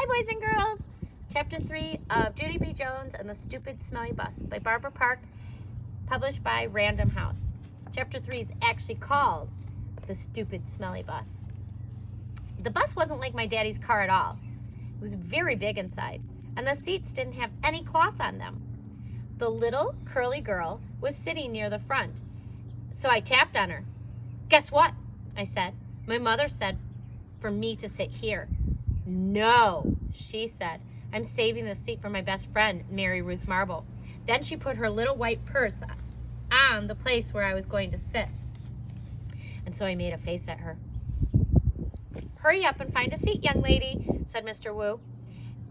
Hi, boys and girls. Chapter 3 of Junie B. Jones and the Stupid Smelly Bus by Barbara Park, published by Random House. Chapter 3 is actually called The Stupid Smelly Bus. The bus wasn't like my daddy's car at all. It was very big inside, and the seats didn't have any cloth on them. The little curly girl was sitting near the front, so I tapped on her. "Guess what?" I said. "My mother said for me to sit here." "No," she said. "I'm saving the seat for my best friend, Mary Ruth Marble." Then she put her little white purse on the place where I was going to sit. And so I made a face at her. "Hurry up and find a seat, young lady," said Mr. Wu.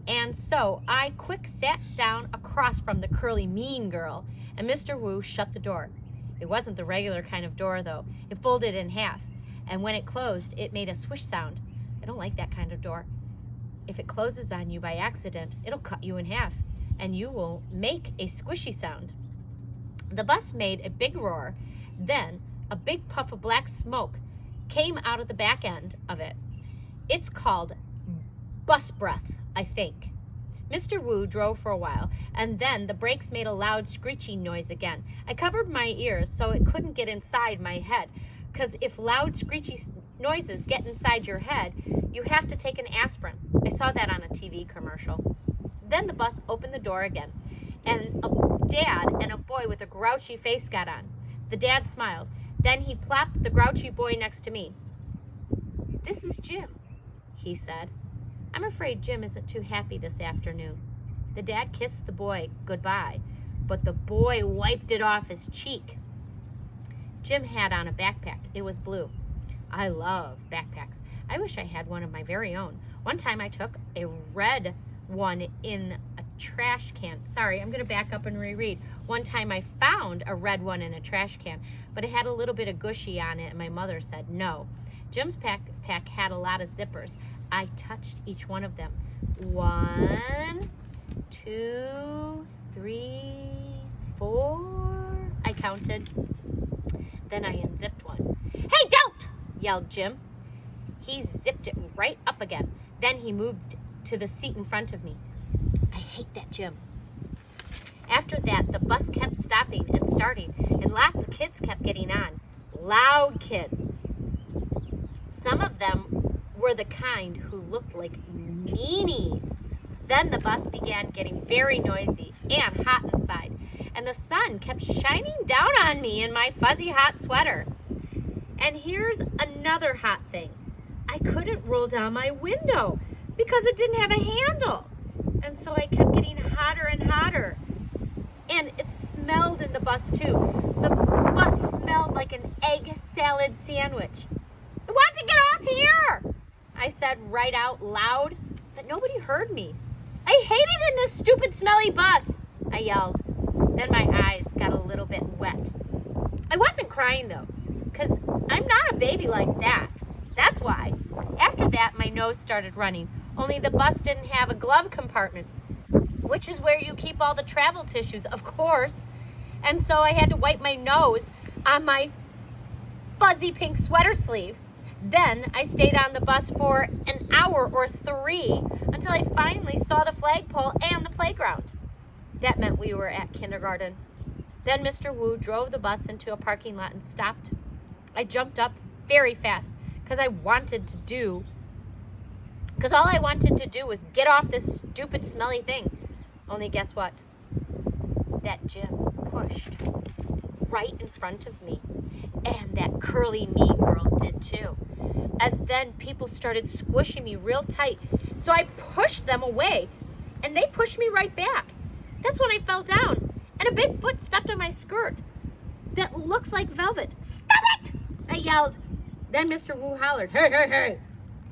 And so I quick sat down across from the curly mean girl, and Mr. Wu shut the door. It wasn't the regular kind of door, though. It folded in half, and when it closed, it made a swish sound. I don't like that kind of door. If it closes on you by accident, it'll cut you in half, and you will make a squishy sound. The bus made a big roar. Then a big puff of black smoke came out of the back end of it. It's called bus breath, I think. Mr. Wu drove for a while, and then the brakes made a loud screeching noise again. I covered my ears so it couldn't get inside my head, because if loud screechy noises get inside your head, you have to take an aspirin. I saw that on a TV commercial. Then the bus opened the door again, and a dad and a boy with a grouchy face got on. The dad smiled. Then he plopped the grouchy boy next to me. "This is Jim," he said. "I'm afraid Jim isn't too happy this afternoon." The dad kissed the boy goodbye, but the boy wiped it off his cheek. Jim had on a backpack. It was blue. I love backpacks. I wish I had one of my very own. One time I took a red one in a trash can. Sorry, I'm going to back up and reread. One time I found a red one in a trash can, but it had a little bit of gushy on it, and my mother said no. Jim's backpack had a lot of zippers. I touched each one of them. 1, 2, 3, 4. I counted. Then I unzipped one. "Hey, don't!" yelled Jim. He zipped it right up again. Then he moved to the seat in front of me. I hate that Jim. After that, the bus kept stopping and starting, and lots of kids kept getting on. Loud kids. Some of them were the kind who looked like meanies. Then the bus began getting very noisy and hot inside, and the sun kept shining down on me in my fuzzy hot sweater. And here's another hot thing. I couldn't roll down my window because it didn't have a handle. And so I kept getting hotter and hotter. And it smelled in the bus too. The bus smelled like an egg salad sandwich. "I want to get off here," I said right out loud, but nobody heard me. "I hate it in this stupid smelly bus," I yelled. Then my eyes got a little bit wet. I wasn't crying though, because I'm not a baby like that. That's why. After that, my nose started running, only the bus didn't have a glove compartment, which is where you keep all the travel tissues, of course. And so I had to wipe my nose on my fuzzy pink sweater sleeve. Then I stayed on the bus for an hour or 3 until I finally saw the flagpole and the playground. That meant we were at kindergarten. Then Mr. Wu drove the bus into a parking lot and stopped. I jumped up very fast because all I wanted to do was get off this stupid smelly thing. Only guess what? That Jim pushed right in front of me. And that curly mean girl did too. And then people started squishing me real tight. So I pushed them away, and they pushed me right back. That's when I fell down, and a big foot stepped on my skirt that looks like velvet. "Stop it!" I yelled. Then Mr. Wu hollered, "Hey, hey, hey!"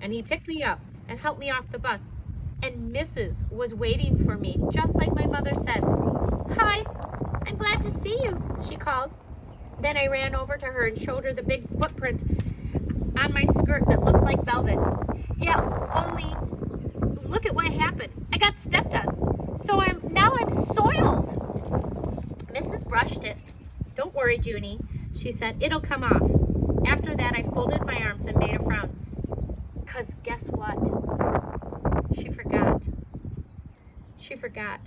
And he picked me up and helped me off the bus. And Mrs. was waiting for me, just like my mother said. "Hi, I'm glad to see you," she called. Then I ran over to her and showed her the big footprint on my skirt that looks like velvet. Yeah, only look at what happened. I got stepped on. So now I'm soiled. Mrs. brushed it. "Don't worry, Junie," she said. "It'll come off." After that, I folded my arms and made a frown. Because guess what? She forgot. She forgot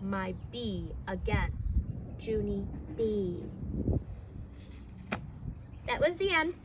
my B again. Junie B. That was the end.